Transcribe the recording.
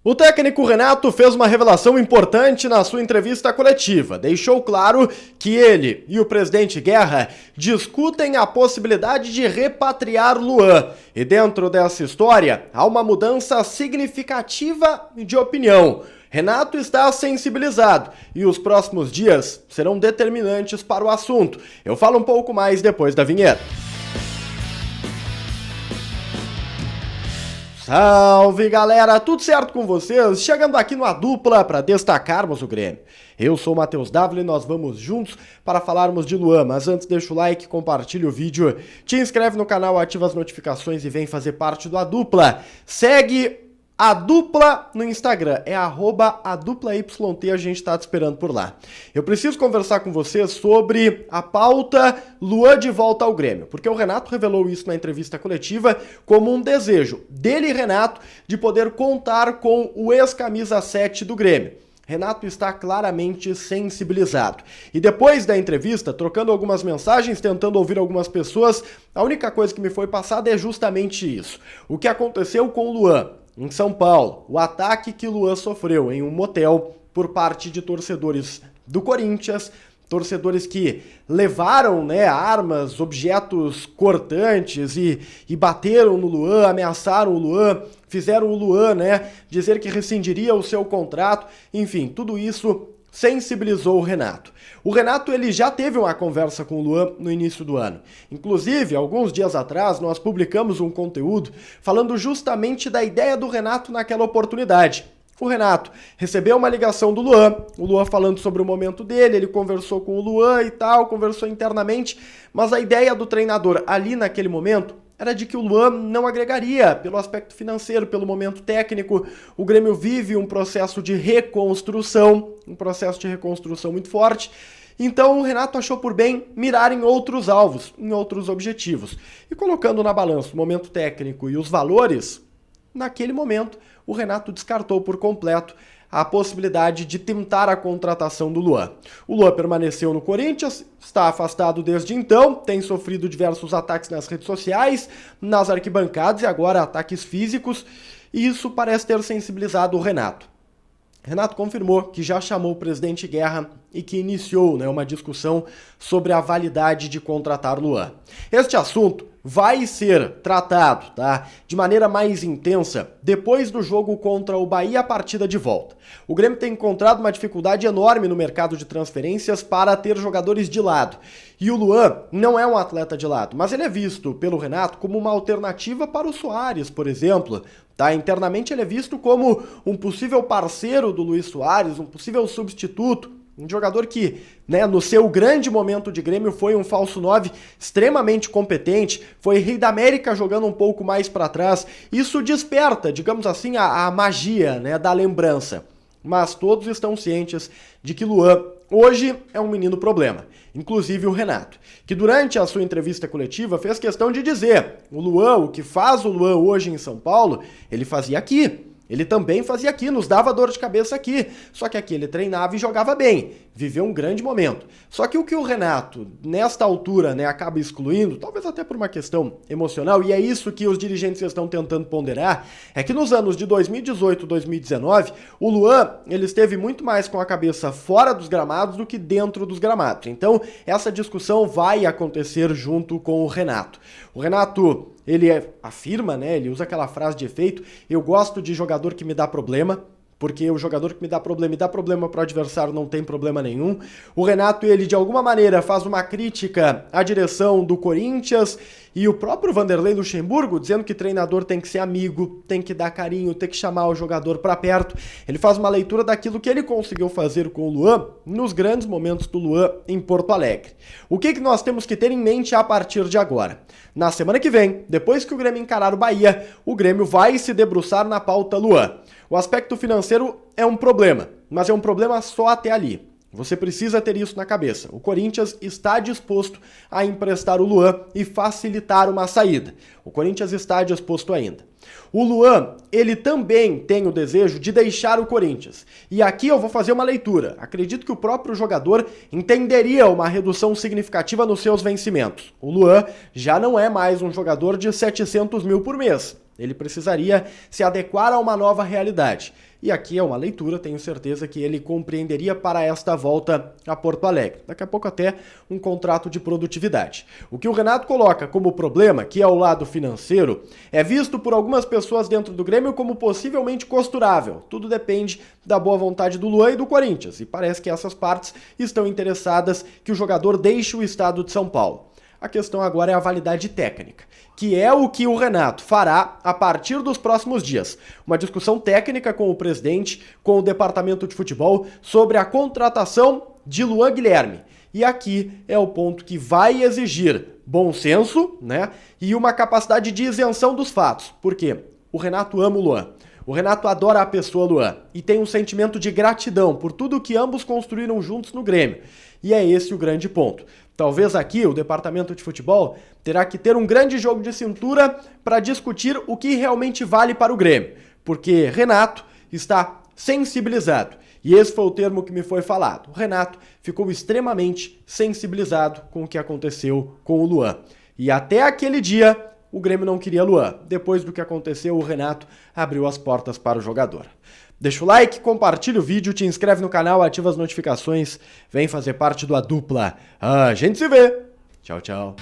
O técnico Renato fez uma revelação importante na sua entrevista coletiva. Deixou claro que ele e o presidente Guerra discutem a possibilidade de repatriar Luan. E dentro dessa história, há uma mudança significativa de opinião. Renato está sensibilizado e os próximos dias serão determinantes para o assunto. Eu falo um pouco mais depois da vinheta. Salve galera, tudo certo com vocês? Chegando aqui no A Dupla para destacarmos o Grêmio. Eu sou o Matheus W e nós vamos juntos para falarmos de Luan, mas antes deixa o like, compartilha o vídeo, te inscreve no canal, ativa as notificações e vem fazer parte do A Dupla. Segue A Dupla no Instagram, é @ADuplaYT, a gente tá te esperando por lá. Eu preciso conversar com vocês sobre a pauta Luan de volta ao Grêmio, porque o Renato revelou isso na entrevista coletiva como um desejo dele, Renato, de poder contar com o ex-camisa 7 do Grêmio. Renato está claramente sensibilizado. E depois da entrevista, trocando algumas mensagens, tentando ouvir algumas pessoas, a única coisa que me foi passada é justamente isso. O que aconteceu com o Luan em São Paulo, o ataque que Luan sofreu em um motel por parte de torcedores do Corinthians, torcedores que levaram, armas, objetos cortantes e bateram no Luan, ameaçaram o Luan, fizeram o Luan, dizer que rescindiria o seu contrato, enfim, tudo isso sensibilizou o Renato. O Renato, ele já teve uma conversa com o Luan no início do ano. Inclusive, alguns dias atrás, nós publicamos um conteúdo falando justamente da ideia do Renato naquela oportunidade. O Renato recebeu uma ligação do Luan, o Luan falando sobre o momento dele, ele conversou com o Luan e tal, conversou internamente, mas a ideia do treinador ali naquele momento era de que o Luan não agregaria pelo aspecto financeiro, pelo momento técnico. O Grêmio vive um processo de reconstrução, muito forte. Então o Renato achou por bem mirar em outros alvos, em outros objetivos. E colocando na balança o momento técnico e os valores, naquele momento o Renato descartou por completo a possibilidade de tentar a contratação do Luan. O Luan permaneceu no Corinthians, está afastado desde então, tem sofrido diversos ataques nas redes sociais, nas arquibancadas e agora ataques físicos, e isso parece ter sensibilizado o Renato. Renato confirmou que já chamou o presidente Guerra e que iniciou uma discussão sobre a validade de contratar Luan. Este assunto vai ser tratado de maneira mais intensa depois do jogo contra o Bahia, a partida de volta. O Grêmio tem encontrado uma dificuldade enorme no mercado de transferências para ter jogadores de lado. E o Luan não é um atleta de lado, mas ele é visto pelo Renato como uma alternativa para o Soares, por exemplo. Internamente ele é visto como um possível parceiro do Luiz Soares, um possível substituto. Um jogador que, no seu grande momento de Grêmio, foi um falso 9 extremamente competente, foi rei da América jogando um pouco mais para trás. Isso desperta, digamos assim, a magia da lembrança. Mas todos estão cientes de que Luan hoje é um menino problema. Inclusive o Renato, que durante a sua entrevista coletiva fez questão de dizer: o Luan, o que faz o Luan hoje em São Paulo, ele fazia aqui. Ele também fazia aqui, nos dava dor de cabeça aqui. Só que aqui ele treinava e jogava bem. Viveu um grande momento. Só que o que o Renato, nesta altura, acaba excluindo, talvez até por uma questão emocional, e é isso que os dirigentes estão tentando ponderar, é que nos anos de 2018 e 2019, o Luan, ele esteve muito mais com a cabeça fora dos gramados do que dentro dos gramados. Então, essa discussão vai acontecer junto com o Renato. O Renato, ele afirma, ele usa aquela frase de efeito: eu gosto de jogador que me dá problema, porque o jogador que me dá problema para o adversário, não tem problema nenhum. O Renato, ele de alguma maneira faz uma crítica à direção do Corinthians e o próprio Vanderlei Luxemburgo, dizendo que treinador tem que ser amigo, tem que dar carinho, tem que chamar o jogador para perto. Ele faz uma leitura daquilo que ele conseguiu fazer com o Luan nos grandes momentos do Luan em Porto Alegre. O que nós temos que ter em mente a partir de agora? Na semana que vem, depois que o Grêmio encarar o Bahia, o Grêmio vai se debruçar na pauta Luan. O aspecto financeiro é um problema, mas é um problema só até ali. Você precisa ter isso na cabeça. O Corinthians está disposto a emprestar o Luan e facilitar uma saída. O Corinthians está disposto ainda. O Luan, ele também tem o desejo de deixar o Corinthians. E aqui eu vou fazer uma leitura. Acredito que o próprio jogador entenderia uma redução significativa nos seus vencimentos. O Luan já não é mais um jogador de 700 mil por mês. Ele precisaria se adequar a uma nova realidade. E aqui é uma leitura, tenho certeza que ele compreenderia para esta volta a Porto Alegre. Daqui a pouco até um contrato de produtividade. O que o Renato coloca como problema, que é o lado financeiro, é visto por algumas pessoas dentro do Grêmio como possivelmente costurável. Tudo depende da boa vontade do Luan e do Corinthians. E parece que essas partes estão interessadas que o jogador deixe o estado de São Paulo. A questão agora é a validade técnica, que é o que o Renato fará a partir dos próximos dias. Uma discussão técnica com o presidente, com o departamento de futebol, sobre a contratação de Luan Guilherme. E aqui é o ponto que vai exigir bom senso, né, e uma capacidade de isenção dos fatos. Por quê? O Renato ama o Luan. O Renato adora a pessoa Luan e tem um sentimento de gratidão por tudo que ambos construíram juntos no Grêmio. E é esse o grande ponto. Talvez aqui o departamento de futebol terá que ter um grande jogo de cintura para discutir o que realmente vale para o Grêmio, porque Renato está sensibilizado. E esse foi o termo que me foi falado. O Renato ficou extremamente sensibilizado com o que aconteceu com o Luan. E até aquele dia, o Grêmio não queria Luan. Depois do que aconteceu, o Renato abriu as portas para o jogador. Deixa o like, compartilha o vídeo, te inscreve no canal, ativa as notificações, vem fazer parte do A Dupla. A gente se vê. Tchau, tchau.